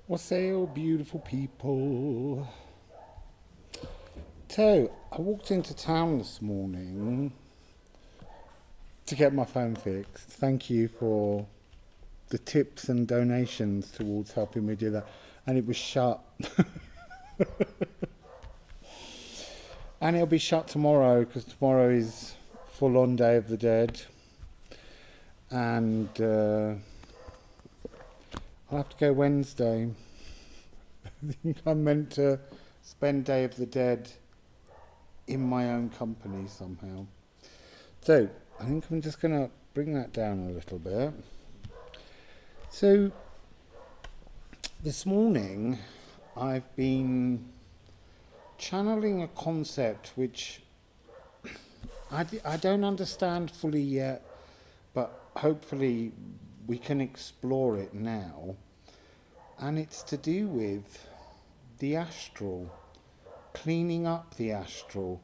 Wassail, beautiful people. So, I walked into town this morning to get my phone fixed. Thank you for the tips and donations towards helping me do that. And it was shut. And it'll be shut tomorrow because tomorrow is full on Day of the Dead. And I'll have to go Wednesday. I think I'm meant to spend Day of the Dead in my own company somehow. So I think I'm just going to bring that down a little bit. So this morning I've been channeling a concept which I don't understand fully yet, but hopefully we can explore it now. And it's to do with the astral, cleaning up the astral,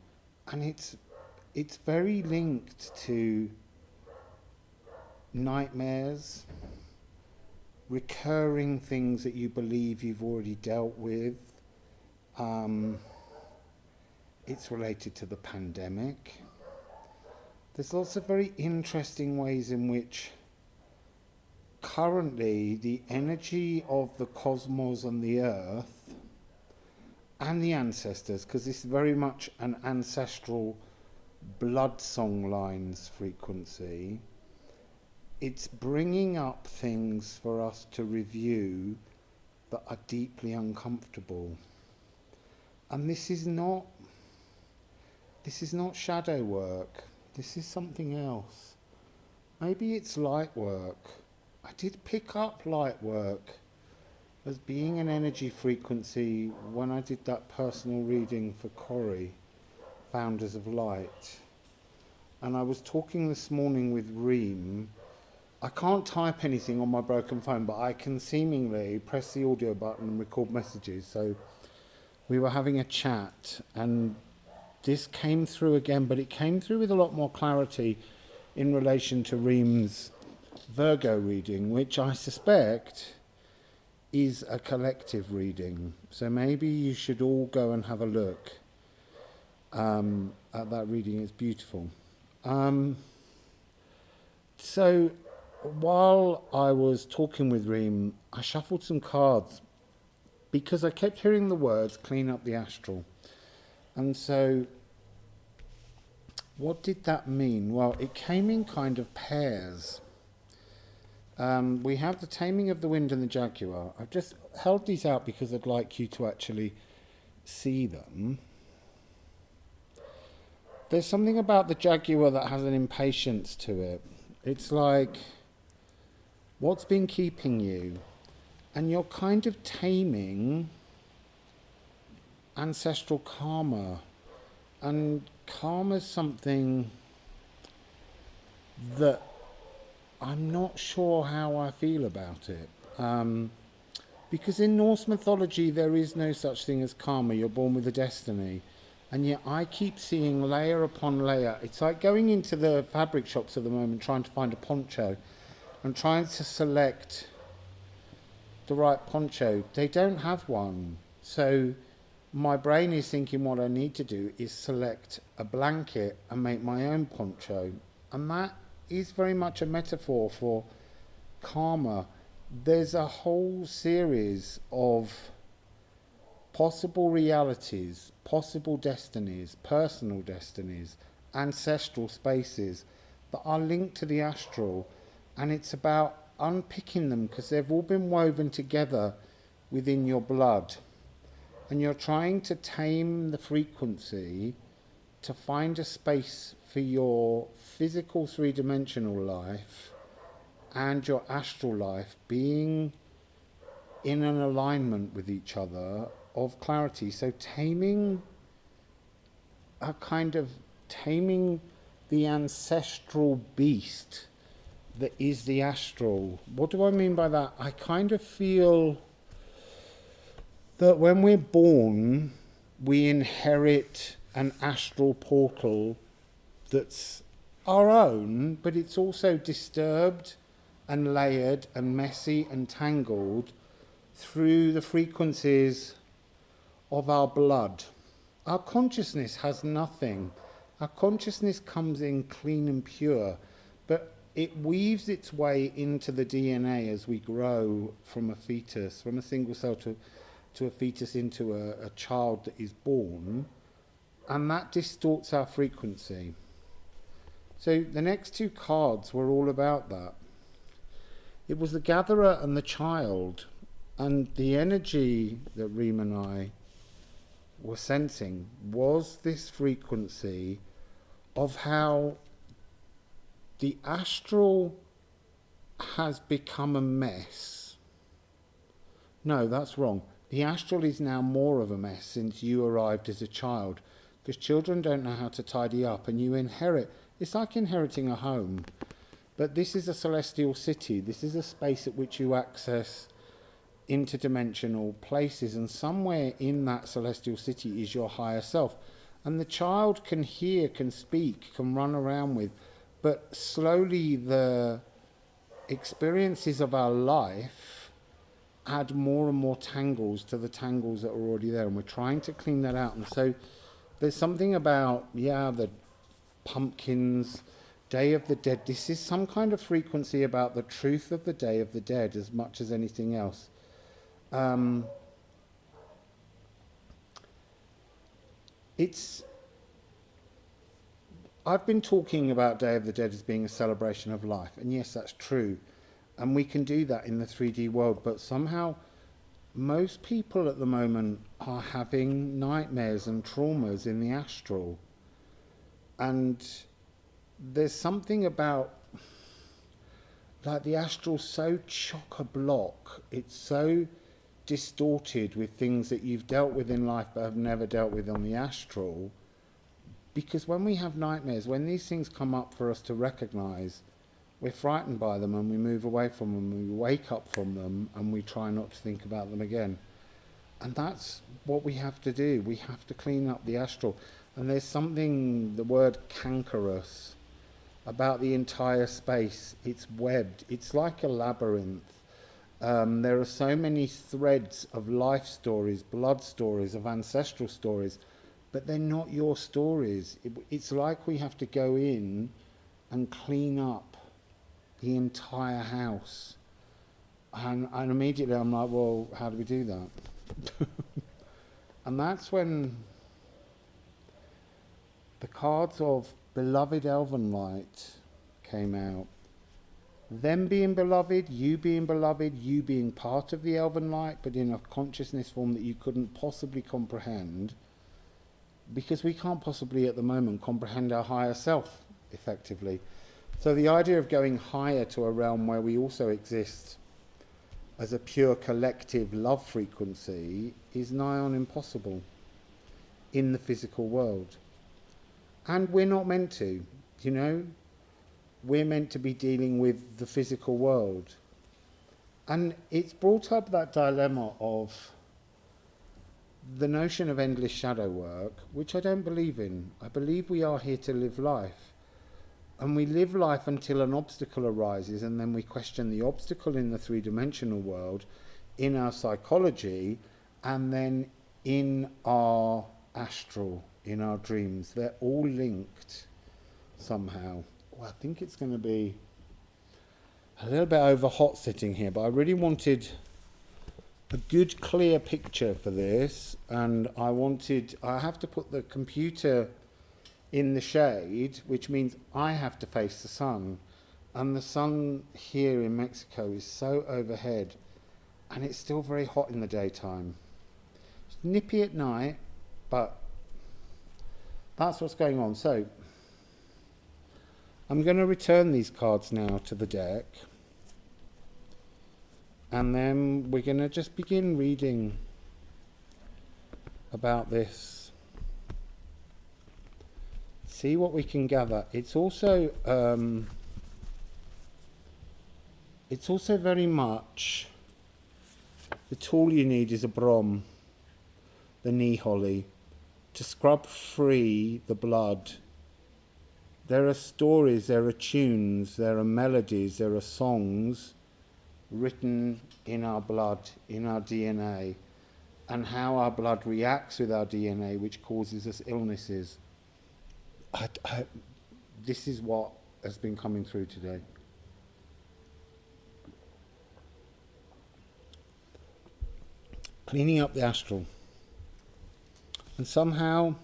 and it's very linked to nightmares, recurring things that you believe you've already dealt with. It's related to the pandemic. There's lots of very interesting ways in which currently the energy of the cosmos and the earth and the ancestors, because this is very much an ancestral blood song lines frequency, it's bringing up things for us to review that are deeply uncomfortable. And this is not shadow work. This is something else. Maybe it's light work. I did pick up light work as being an energy frequency when I did that personal reading for Corrie, Founders of Light. And I was talking this morning with Reem. I can't type anything on my broken phone, but I can seemingly press the audio button and record messages. So we were having a chat, and this came through again, but it came through with a lot more clarity in relation to Reem's Virgo reading, which I suspect is a collective reading. So maybe you should all go and have a look at that reading. It's beautiful. So while I was talking with Reem, I shuffled some cards because I kept hearing the words clean up the astral. And so what did that mean? Well, it came in kind of pairs. We have the Taming of the Wind and the Jaguar. I've just held these out because I'd like you to actually see them. There's something about the Jaguar that has an impatience to it. It's like, what's been keeping you? And you're kind of taming ancestral karma. And karma's something that I'm not sure how I feel about it. Because in Norse mythology, there is no such thing as karma. You're born with a destiny. And yet I keep seeing layer upon layer. It's like going into the fabric shops at the moment, trying to find a poncho and trying to select the right poncho. They don't have one. So my brain is thinking what I need to do is select a blanket and make my own poncho. And that is very much a metaphor for karma. There's a whole series of possible realities, possible destinies, personal destinies, ancestral spaces that are linked to the astral, and it's about unpicking them because they've all been woven together within your blood, and you're trying to tame the frequency to find a space for your physical three-dimensional life and your astral life being in an alignment with each other of clarity. So taming the ancestral beast that is the astral. What do I mean by that? I kind of feel that when we're born, we inherit an astral portal that's our own, but it's also disturbed and layered and messy and tangled through the frequencies of our blood. Our consciousness has nothing. Our consciousness comes in clean and pure, but it weaves its way into the DNA as we grow from a fetus, from a single cell to a fetus into a child that is born, and that distorts our frequency. So the next two cards were all about that. It was the gatherer and the child, and the energy that Reem and I were sensing was this frequency of how the astral has become a mess. No, that's wrong. The astral is now more of a mess since you arrived as a child, because children don't know how to tidy up, and you inherit. It's like inheriting a home, but this is a celestial city. This is a space at which you access interdimensional places, and somewhere in that celestial city is your higher self. And the child can hear, can speak, can run around with, but slowly the experiences of our life add more and more tangles to the tangles that are already there, and we're trying to clean that out. And so there's something about, the pumpkins, Day of the Dead. This is some kind of frequency about the truth of the Day of the Dead as much as anything else. I've been talking about Day of the Dead as being a celebration of life, and yes, that's true, and we can do that in the 3D world, but somehow most people at the moment are having nightmares and traumas in the astral, and there's something about, like, the astral's so chock-a-block, it's so distorted with things that you've dealt with in life but have never dealt with on the astral, because when we have nightmares, when these things come up for us to recognize, we're frightened by them and we move away from them, we wake up from them and we try not to think about them again. And that's what we have to do. We have to clean up the astral. And there's something, the word cankerous, about the entire space. It's webbed. It's like a labyrinth. There are so many threads of life stories, blood stories, of ancestral stories, but they're not your stories. It's like we have to go in and clean up the entire house. And immediately I'm like, well, how do we do that? And that's when the cards of beloved elven light came out. Them being beloved, you being part of the elven light, but in a consciousness form that you couldn't possibly comprehend, because we can't possibly at the moment comprehend our higher self effectively. So the idea of going higher to a realm where we also exist as a pure collective love frequency is nigh on impossible in the physical world. And we're not meant to, we're meant to be dealing with the physical world. And it's brought up that dilemma of the notion of endless shadow work, which I don't believe in. I believe we are here to live life. And we live life until an obstacle arises, and then we question the obstacle in the three-dimensional world, in our psychology, and then in our astral, in our dreams. They're all linked somehow. Well, I think it's going to be a little bit over hot sitting here, but I really wanted a good clear picture for this, and I have to put the computer in the shade, which means I have to face the sun, and the sun here in Mexico is so overhead, and it's still very hot in the daytime. It's nippy at night, but that's what's going on. So I'm going to return these cards now to the deck, and then we're going to just begin reading about this. See what we can gather. It's also very much, the tool you need is a brom, the knee holly, to scrub free the blood. There are stories, there are tunes, there are melodies, there are songs written in our blood, in our DNA, and how our blood reacts with our DNA, which causes us illnesses. This is what has been coming through today. Cleaning up the astral. And somehow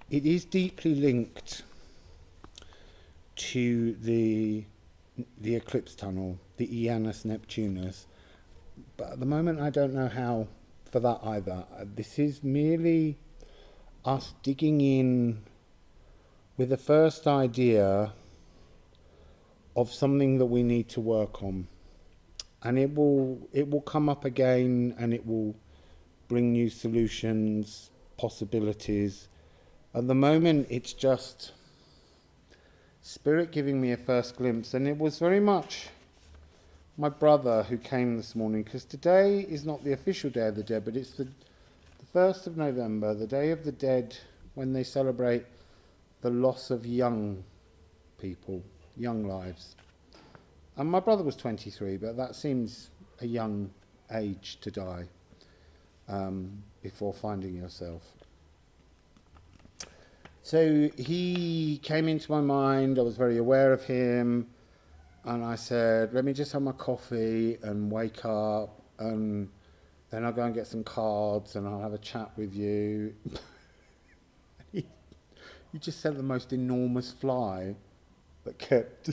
it is deeply linked to the eclipse tunnel, the Janus Neptunus. But at the moment I don't know how for that either. This is merely us digging in with the first idea of something that we need to work on. And it will come up again, and it will bring new solutions, possibilities. At the moment, it's just Spirit giving me a first glimpse, and it was very much my brother who came this morning, because today is not the official Day of the Dead, but it's the 1st of November, the Day of the Dead, when they celebrate the loss of young people, young lives. And my brother was 23, but that seems a young age to die before finding yourself. So he came into my mind, I was very aware of him, and I said, let me just have my coffee and wake up, and then I'll go and get some cards and I'll have a chat with you. He just sent the most enormous fly that kept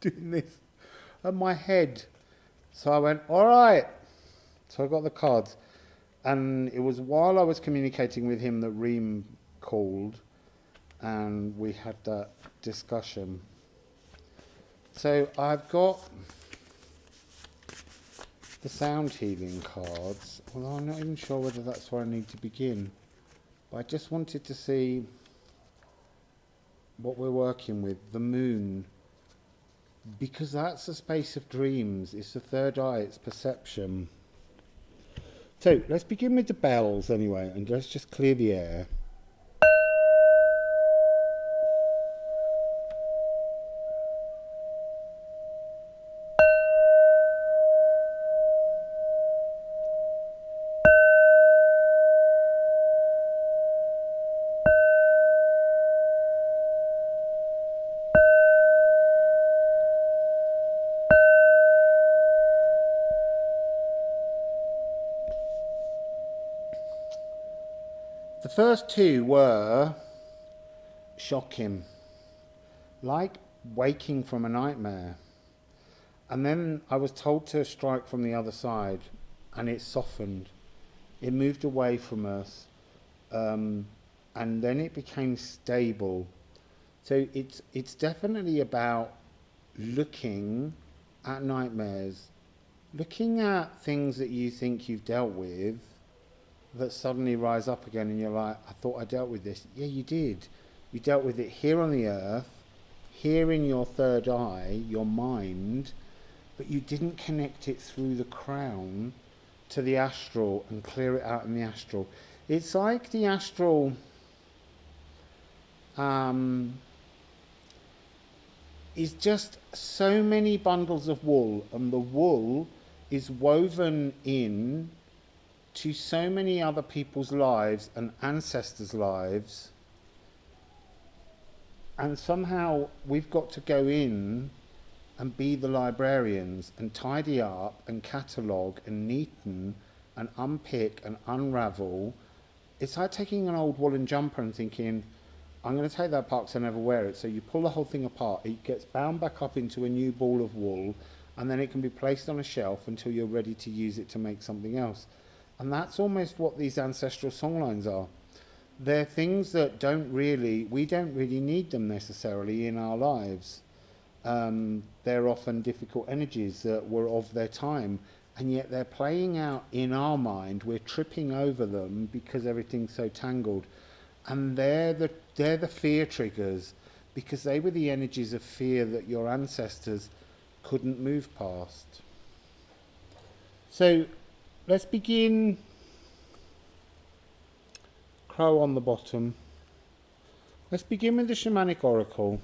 doing this at my head. So I went, all right. So I got the cards. And it was while I was communicating with him that Reem called, and we had that discussion. So I've got the sound healing cards, although I'm not even sure whether that's where I need to begin. But I just wanted to see what we're working with, the moon. Because that's a space of dreams, it's the third eye, it's perception. So let's begin with the bells anyway, and let's just clear the air. The first two were shocking, like waking from a nightmare. And then I was told to strike from the other side, and it softened. It moved away from us, and then it became stable. So it's definitely about looking at nightmares, looking at things that you think you've dealt with, that suddenly rise up again, and you're like, I thought I dealt with this. Yeah, you did. You dealt with it here on the earth, here in your third eye, your mind, but you didn't connect it through the crown to the astral and clear it out in the astral. It's like the astral is just so many bundles of wool, and the wool is woven in to so many other people's lives and ancestors' lives, and somehow we've got to go in and be the librarians and tidy up and catalogue and neaten and unpick and unravel. It's like taking an old woolen jumper and thinking, I'm going to take that apart because I never wear it. So you pull the whole thing apart, it gets bound back up into a new ball of wool, and then it can be placed on a shelf until you're ready to use it to make something else. And that's almost what these ancestral songlines are. They're things that we don't really need them necessarily in our lives. They're often difficult energies that were of their time, and yet they're playing out in our mind. We're tripping over them because everything's so tangled. And they're the fear triggers, because they were the energies of fear that your ancestors couldn't move past. So let's begin. Crow on the bottom. Let's begin with the shamanic oracle.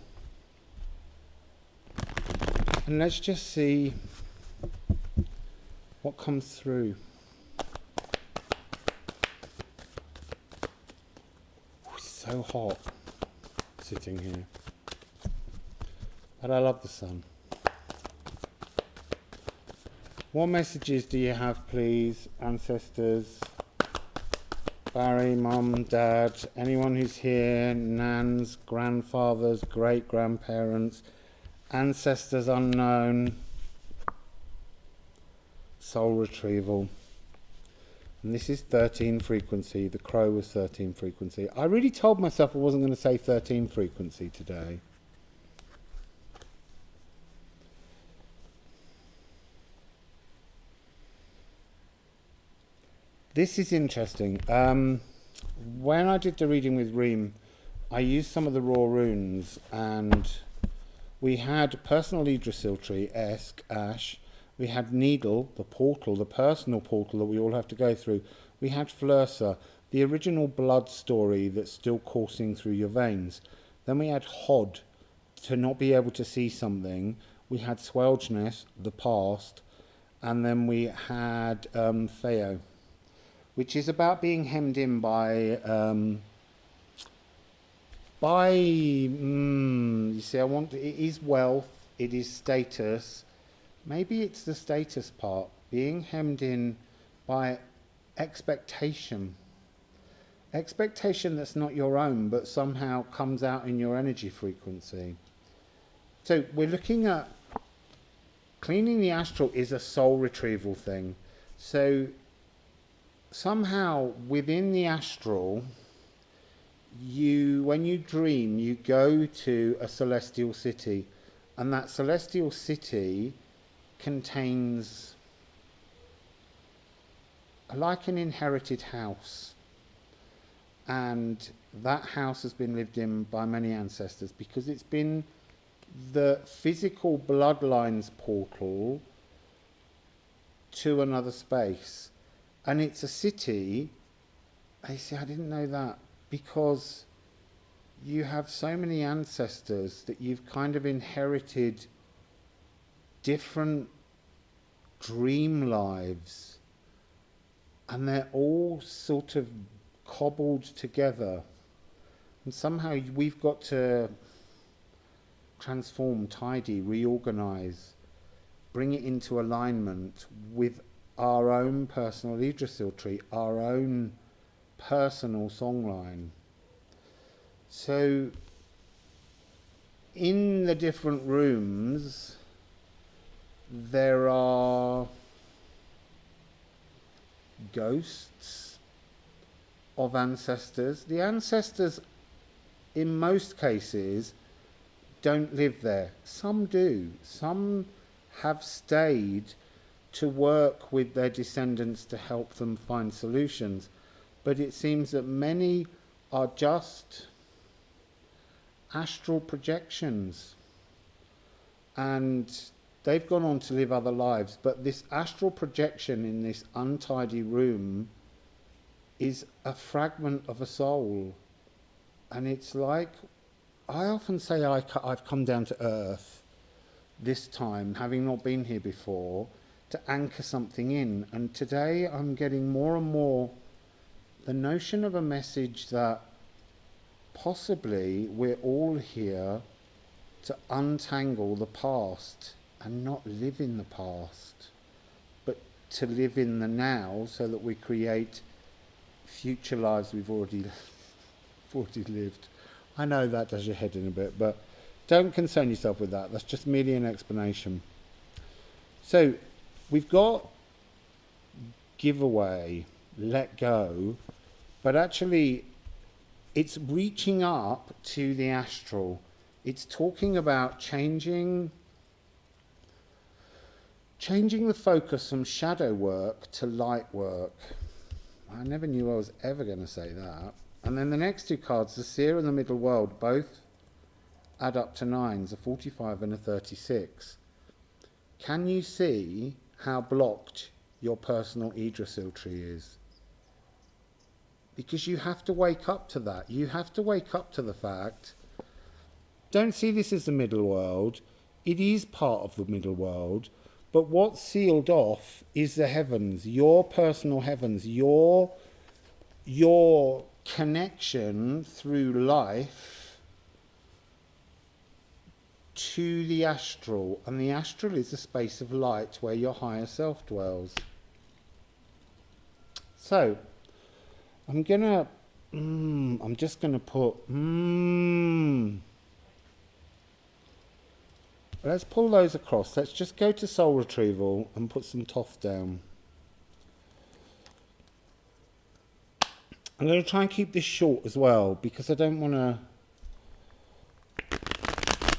And let's just see What comes through? It's so hot sitting here. But I love the sun. What messages do you have, please, ancestors? Barry, Mum, Dad, anyone who's here, nans, grandfathers, great-grandparents, ancestors unknown, soul retrieval. And this is 13 frequency. The crow was 13 frequency. I really told myself I wasn't going to say 13 frequency today. This is interesting. When I did the reading with Reem, I used some of the raw runes, and we had personal Yggdrasil tree, Esk, Ash. We had Needle, the portal, the personal portal that we all have to go through. We had Flursa, the original blood story that's still coursing through your veins. Then we had Hod, to not be able to see something. We had Swelgeness, the past. And then we had Theo, which is about being hemmed in by you see, it is wealth, it is status. Maybe it's the status part, being hemmed in by expectation. Expectation that's not your own, but somehow comes out in your energy frequency. So we're looking at cleaning the astral is a soul retrieval thing. So somehow within the astral, when you dream, you go to a celestial city, and that celestial city contains like an inherited house, and that house has been lived in by many ancestors because it's been the physical bloodlines portal to another space. And it's a city. I see, I didn't know that, because you have so many ancestors that you've kind of inherited different dream lives, and they're all sort of cobbled together, and somehow we've got to transform, tidy, reorganize, bring it into alignment with our own personal Yggdrasil tree, our own personal songline. So in the different rooms there are ghosts of ancestors. The ancestors in most cases don't live there. Some do. Some have stayed to work with their descendants to help them find solutions. But it seems that many are just astral projections, and they've gone on to live other lives. But this astral projection in this untidy room is a fragment of a soul. And it's like, I often say I've come down to earth this time, having not been here before, to anchor something in. And today I'm getting more and more the notion of a message that possibly we're all here to untangle the past and not live in the past, but to live in the now, so that we create future lives we've already lived. I know that does your head in a bit, but don't concern yourself with that. That's just merely an explanation. So we've got giveaway, let go, but actually it's reaching up to the astral. It's talking about changing the focus from shadow work to light work. I never knew I was ever going to say that. And then the next two cards, the Seer and the Middle World, both add up to 9s, a 45 and a 36. Can you see how blocked your personal Yggdrasil tree is? Because you have to wake up to that. You have to wake up to the fact, don't see this as the middle world. It is part of the middle world, But what's sealed off is the heavens, your personal heavens, your connection through life to the astral. And the astral is a space of light where your higher self dwells. So, I'm just gonna put, Let's pull those across. Let's just go to soul retrieval and put some Thoth down. I'm going to try and keep this short as well because I don't want to...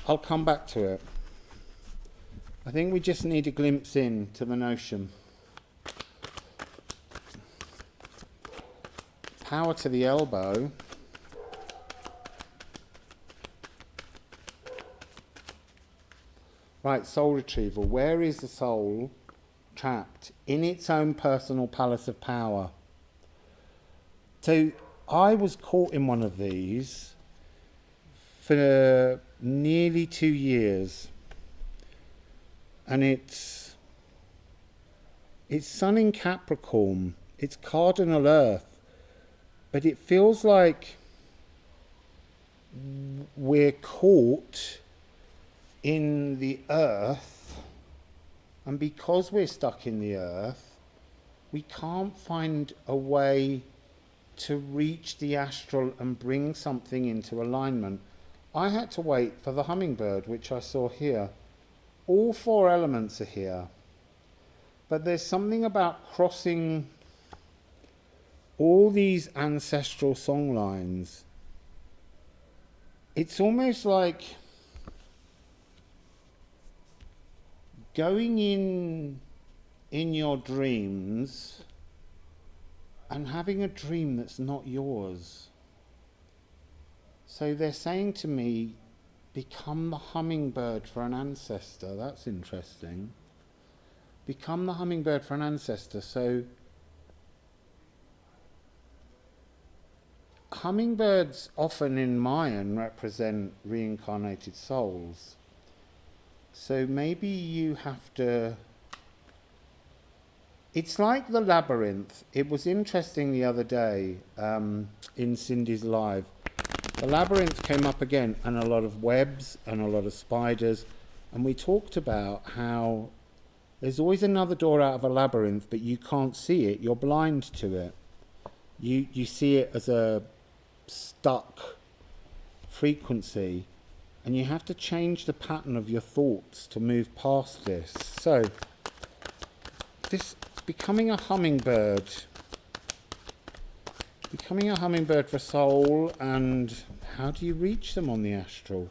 I'll come back to it. I think we just need a glimpse into the notion. Power to the elbow. Right, soul retrieval. Where is the soul trapped? In its own personal palace of power. So I was caught in one of these for nearly 2 years. And it's Sun in Capricorn. It's cardinal Earth. But it feels like we're caught in the earth, and because we're stuck in the earth, we can't find a way to reach the astral and bring something into alignment. I had to wait for the hummingbird, which I saw here. All 4 elements are here, but there's something about crossing all these ancestral song lines. It's almost like going in your dreams and having a dream that's not yours. So they're saying to me, become the hummingbird for an ancestor. That's interesting. Become the hummingbird for an ancestor. So hummingbirds often in Mayan represent reincarnated souls. So maybe you have to... It's like the labyrinth. It was interesting the other day in Cindy's live. The labyrinth came up again, and a lot of webs and a lot of spiders. And we talked about how there's always another door out of a labyrinth, but you can't see it. You're blind to it. You see it as a stuck frequency. And you have to change the pattern of your thoughts to move past this. So, this becoming a hummingbird for soul, and how do you reach them on the astral?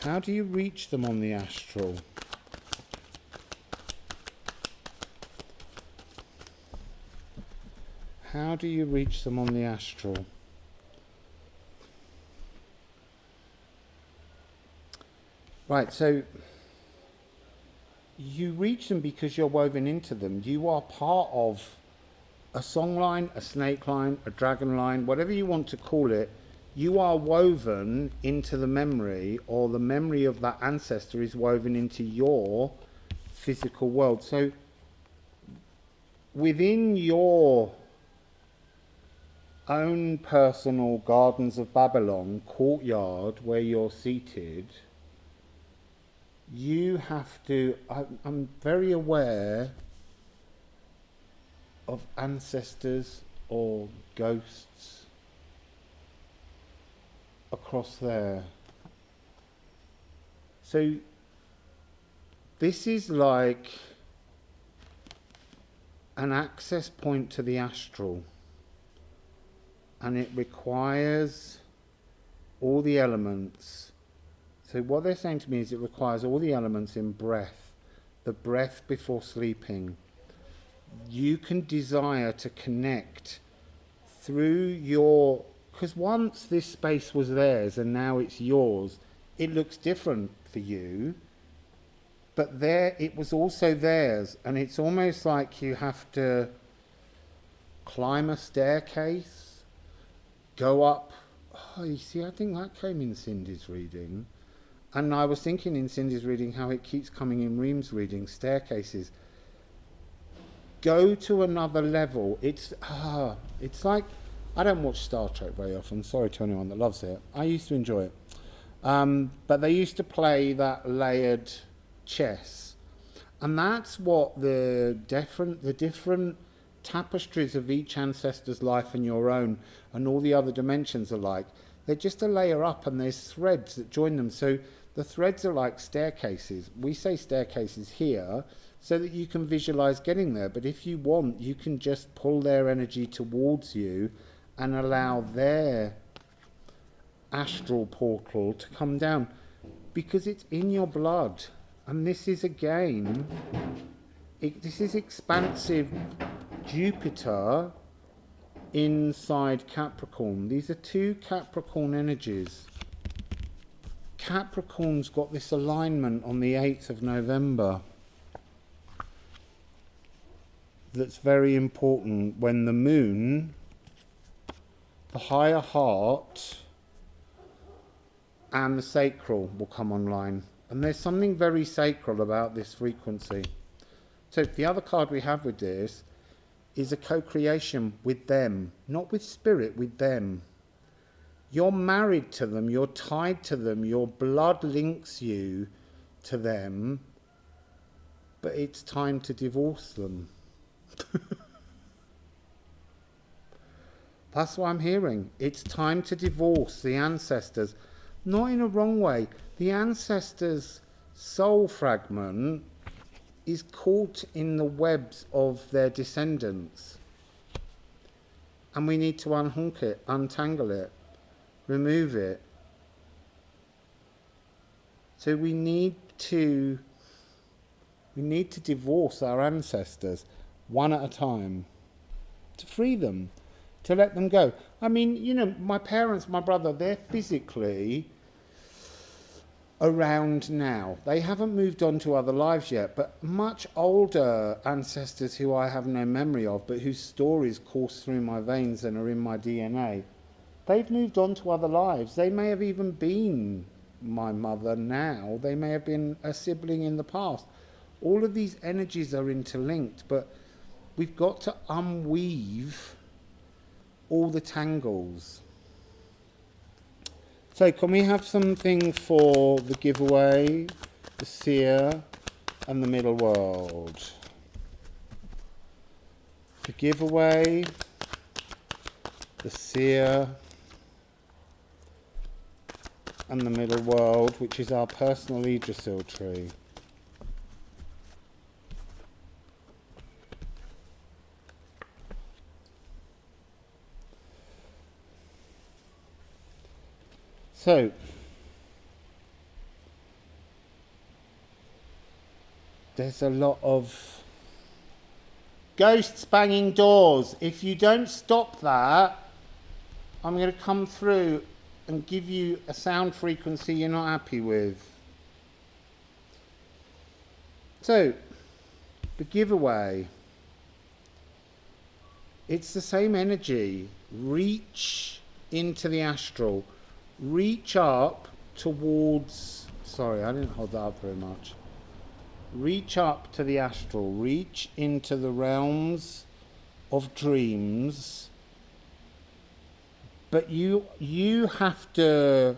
How do you reach them on the astral? How do you reach them on the astral? Right, so you reach them because you're woven into them. You are part of a song line, a snake line, a dragon line, whatever you want to call it. You are woven into the memory, or the memory of that ancestor is woven into your physical world. So within your own personal Gardens of Babylon courtyard where you're seated, you have to... I'm very aware of ancestors or ghosts across there. So this is like an access point to the astral, and it requires all the elements. So what they're saying to me is it requires all the elements in breath, the breath before sleeping. You can desire to connect through your... Because once this space was theirs and now it's yours, it looks different for you. But there, it was also theirs. And it's almost like you have to climb a staircase, go up... Oh, you see, I think that came in Cindy's reading. And I was thinking in Cindy's reading how it keeps coming in Reem's reading, staircases. Go to another level. It's like, I don't watch Star Trek very often. Sorry to anyone that loves it. I used to enjoy it. But they used to play that layered chess. And that's what the different tapestries of each ancestor's life and your own and all the other dimensions are like. They're just a layer up and there's threads that join them. So the threads are like staircases. We say staircases here so that you can visualize getting there. But if you want, you can just pull their energy towards you and allow their astral portal to come down, because it's in your blood. And this is again, this is expansive Jupiter inside Capricorn. These are two Capricorn energies. Capricorn's got this alignment on the 8th of November that's very important, when the moon, the higher heart and the sacral will come online. And there's something very sacral about this frequency. So the other card we have with this is a co-creation with them, not with spirit, with them. You're married to them, you're tied to them, your blood links you to them, but it's time to divorce them. That's what I'm hearing. It's time to divorce the ancestors. Not in a wrong way. The ancestors' soul fragment is caught in the webs of their descendants. And we need to unhook it, untangle it, remove it. So we need to divorce our ancestors one at a time, to free them, to let them go. I mean, you know, my parents, my brother, they're physically around now. They haven't moved on to other lives yet, but much older ancestors who I have no memory of, but whose stories course through my veins and are in my DNA, they've moved on to other lives. They may have even been my mother now. They may have been a sibling in the past. All of these energies are interlinked, but we've got to unweave all the tangles. So can we have something for the giveaway, the seer, and the middle world? The giveaway, the seer, and the middle world, which is our personal Yggdrasil tree. So, there's a lot of ghosts banging doors. If you don't stop that, I'm going to come through and give you a sound frequency you're not happy with. So, the giveaway. It's the same energy. Reach into the astral. Reach up towards, sorry, I didn't hold that up very much. Reach up to the astral, reach into the realms of dreams, but you have to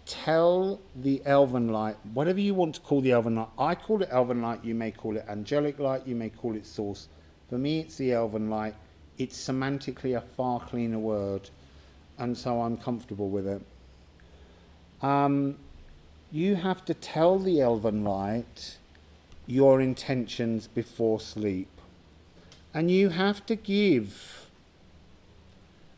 tell the elven light, whatever you want to call the elven light. I call it elven light, you may call it angelic light, you may call it source. For me, it's the elven light. It's semantically a far cleaner word, and so I'm comfortable with it. You have to tell the elven light your intentions before sleep, and you have to give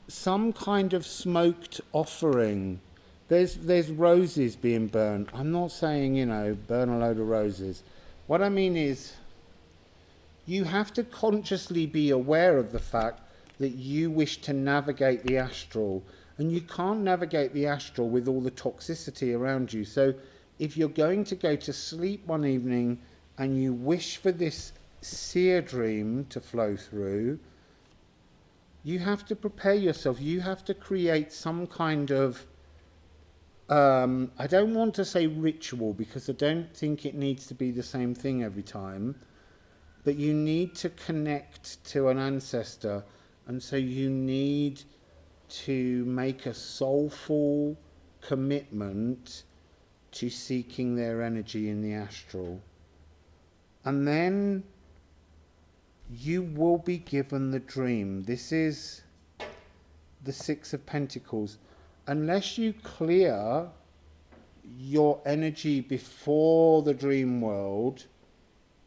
some kind of smoked offering. There's roses being burnt. I'm not saying, you know, burn a load of roses. What I mean is, you have to consciously be aware of the fact that you wish to navigate the astral. And you can't navigate the astral with all the toxicity around you. So if you're going to go to sleep one evening and you wish for this seer dream to flow through, you have to prepare yourself. You have to create some kind of I don't want to say ritual because I don't think it needs to be the same thing every time. But you need to connect to an ancestor, and so you need to make a soulful commitment to seeking their energy in the astral. And then you will be given the dream. This is the Six of Pentacles. Unless you clear your energy before the dream world,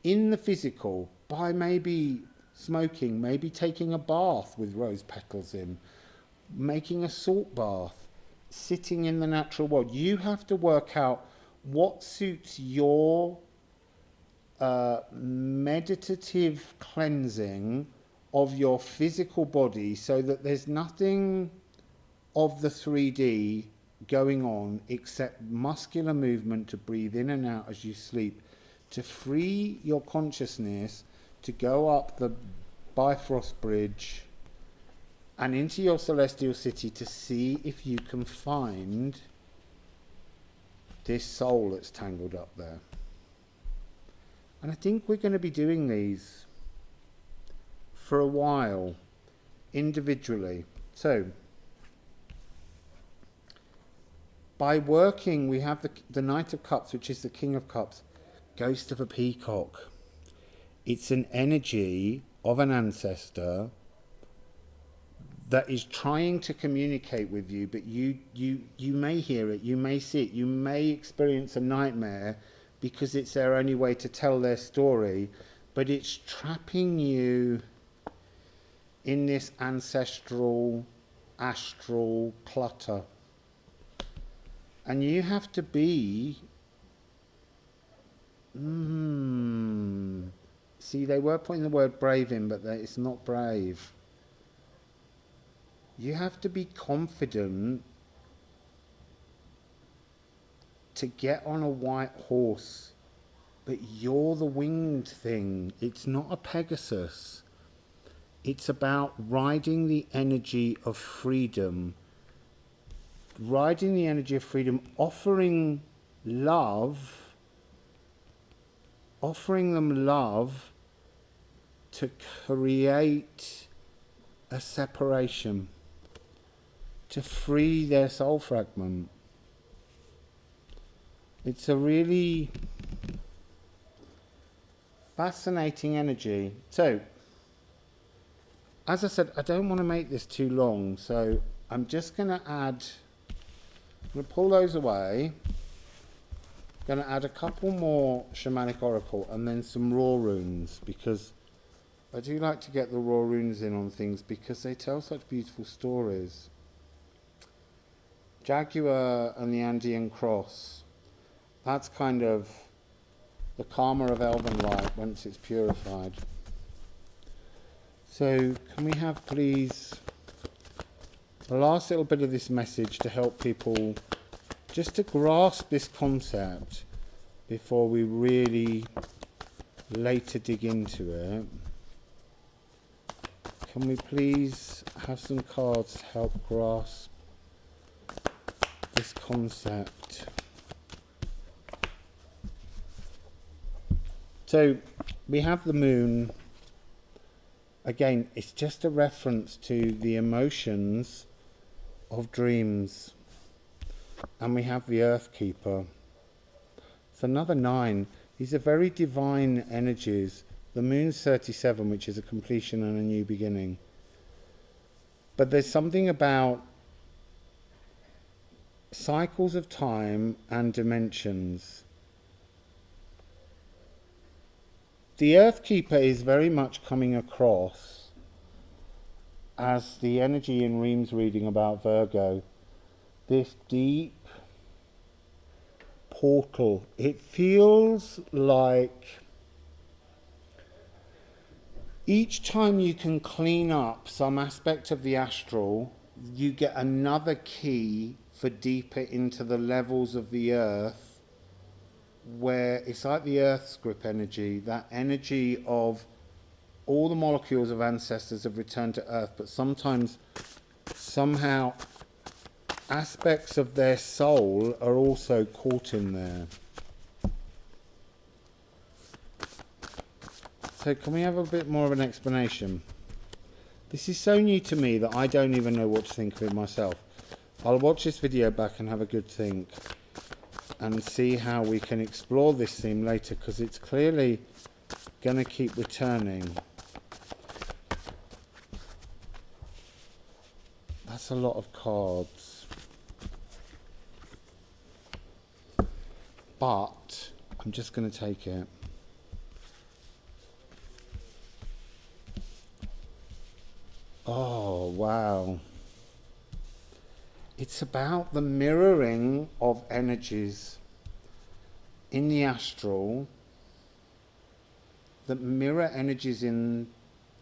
in the physical, by maybe smoking, maybe taking a bath with rose petals in, making a salt bath, sitting in the natural world. You have to work out what suits your meditative cleansing of your physical body, so that there's nothing of the 3D going on except muscular movement to breathe in and out as you sleep, to free your consciousness to go up the Bifrost Bridge and into your celestial city to see if you can find this soul that's tangled up there. And I think we're going to be doing these for a while, individually. So, by working, we have the Knight of Cups, which is the King of Cups, Ghost of a Peacock. It's an energy of an ancestor that is trying to communicate with you, but you may hear it, you may see it, you may experience a nightmare because it's their only way to tell their story, but it's trapping you in this ancestral, astral clutter. And you have to be... See, they were putting the word brave in, but it's not brave. You have to be confident to get on a white horse, but you're the winged thing. It's not a Pegasus. It's about riding the energy of freedom. Riding the energy of freedom, offering love, offering them love to create a separation, to free their soul fragment. It's a really fascinating energy. So, as I said, I don't want to make this too long, so I'm just going to add, I'm going to pull those away, going to add a couple more Shamanic Oracle and then some Raw Runes, because I do like to get the Raw Runes in on things because they tell such beautiful stories. Jaguar and the Andean Cross, that's kind of the karma of Elven light once it's purified. So can we have please the last little bit of this message to help people just to grasp this concept before we really later dig into it. Can we please have some cards to help grasp this concept? So we have the moon. Again, it's just a reference to the emotions of dreams. And we have the Earth Keeper. It's another 9. These are very divine energies. The moon's 37, which is a completion and a new beginning. But there's something about cycles of time and dimensions. The Earth Keeper is very much coming across as the energy in Reem's reading about Virgo. This deep portal. It feels like each time you can clean up some aspect of the astral, you get another key for deeper into the levels of the earth, where it's like the Earth's grip energy, that energy of all the molecules of ancestors have returned to Earth, but sometimes, somehow, aspects of their soul are also caught in there. So can we have a bit more of an explanation? This is so new to me that I don't even know what to think of it myself. I'll watch this video back and have a good think and see how we can explore this theme later, because it's clearly going to keep returning. That's a lot of cards. But I'm just going to take it. Oh, wow. It's about the mirroring of energies in the astral that mirror energies in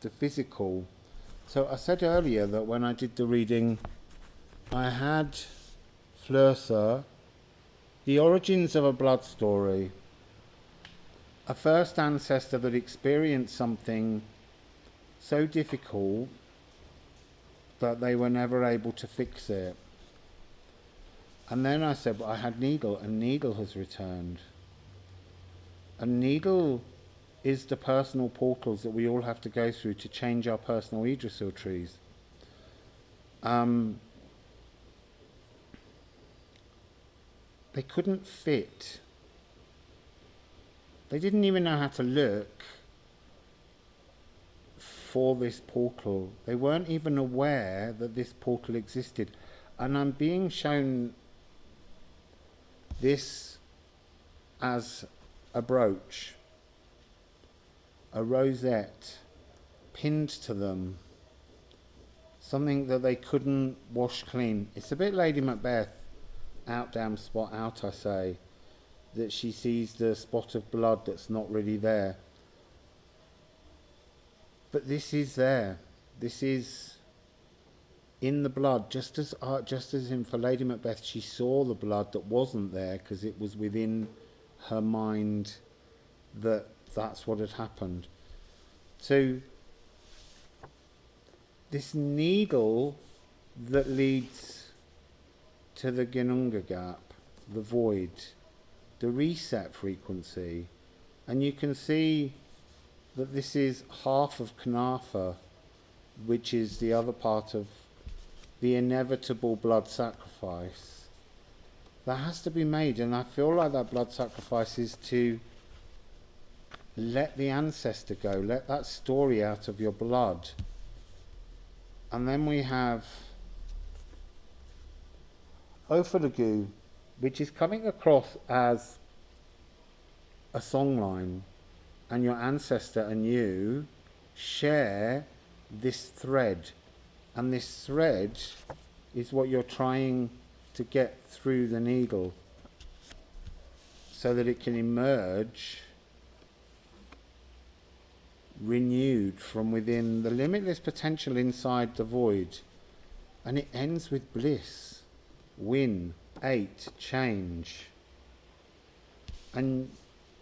the physical. So I said earlier that when I did the reading, I had Flursa, the origins of a blood story, a first ancestor that experienced something so difficult that they were never able to fix it. And then I said, well, I had Needle, and Needle has returned. And Needle is the personal portals that we all have to go through to change our personal Yggdrasil trees. They couldn't fit. They didn't even know how to look for this portal. They weren't even aware that this portal existed. And I'm being shown this as a brooch, a rosette pinned to them, something that they couldn't wash clean. It's a bit Lady Macbeth, out damn spot out, I say, that she sees the spot of blood that's not really there. But this is there. This is in the blood, just as in for Lady Macbeth, she saw the blood that wasn't there because it was within her mind that that's what had happened. So this needle that leads to the Ginunga gap, the void, the reset frequency, and you can see that this is half of Knafa, which is the other part of the inevitable blood sacrifice that has to be made. And I feel like that blood sacrifice is to let the ancestor go, let that story out of your blood. And then we have Ophalagu, which is coming across as a songline, and your ancestor and you share this thread, and this thread is what you're trying to get through the needle so that it can emerge renewed from within the limitless potential inside the void. And it ends with bliss, win, 8, change. And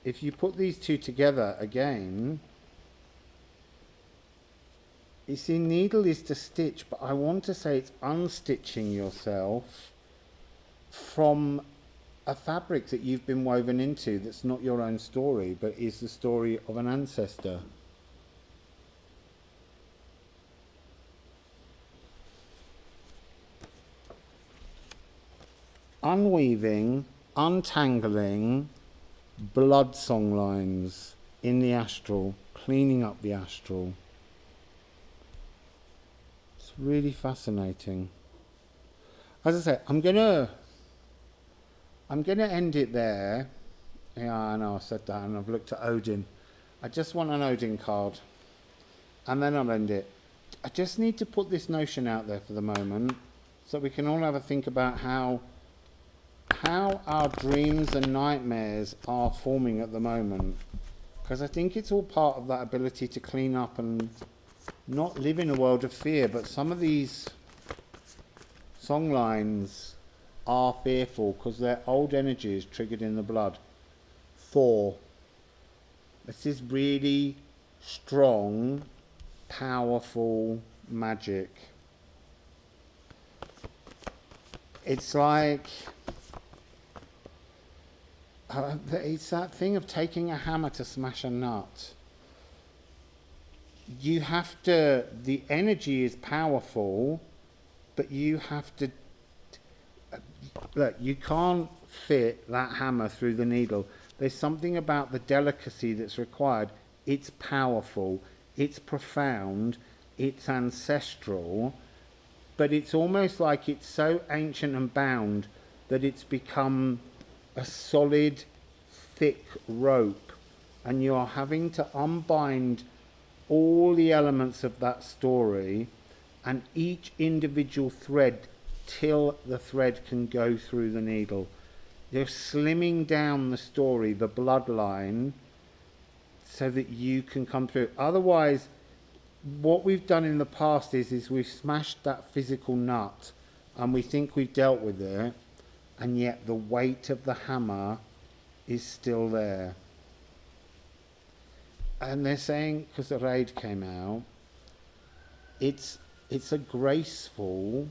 if you put these two together again, you see, needle is to stitch, but I want to say it's unstitching yourself from a fabric that you've been woven into that's not your own story, but is the story of an ancestor. Unweaving, untangling blood songlines in the astral, cleaning up the astral. It's really fascinating. As I say, I'm gonna end it there. Yeah, I know I said that, and I've looked at Odin. I just want an Odin card, and then I'll end it. I just need to put this notion out there for the moment, so we can all have a think about how our dreams and nightmares are forming at the moment, because I think it's all part of that ability to clean up and not live in a world of fear. But some of these songlines are fearful because they're old energies triggered in the blood. Thor. This is really strong, powerful magic. It's like, it's that thing of taking a hammer to smash a nut. You have to, the energy is powerful, but you have to, look, you can't fit that hammer through the needle. There's something about the delicacy that's required. It's powerful, it's profound, it's ancestral, but it's almost like it's so ancient and bound that it's become a solid, thick rope, and you're having to unbind all the elements of that story and each individual thread till the thread can go through the needle. You're slimming down the story, the bloodline, so that you can come through. Otherwise, what we've done in the past is we've smashed that physical nut and we think we've dealt with it, and yet the weight of the hammer is still there. And they're saying, because the raid came out, it's a graceful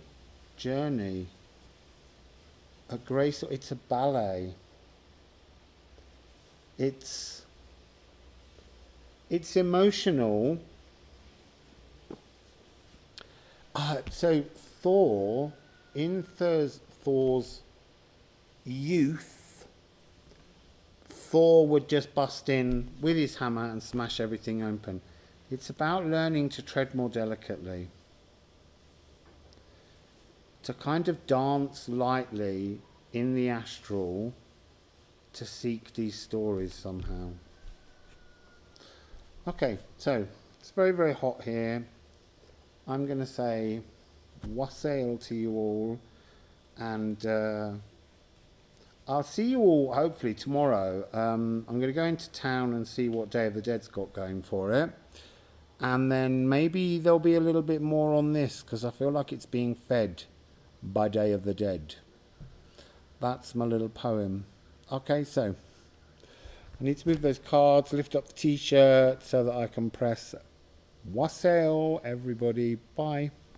journey. It's a ballet. It's emotional. So Thor, in Thor's youth, Thor would just bust in with his hammer and smash everything open. It's about learning to tread more delicately, to kind of dance lightly in the astral, to seek these stories somehow. Okay, so it's very, very hot here. I'm going to say wassail to you all, and I'll see you all hopefully tomorrow. I'm going to go into town and see what Day of the Dead's got going for it. And then maybe there'll be a little bit more on this, because I feel like it's being fed by Day of the Dead. That's my little poem. Okay, so I need to move those cards, lift up the t-shirt so that I can press wassail, everybody. Bye.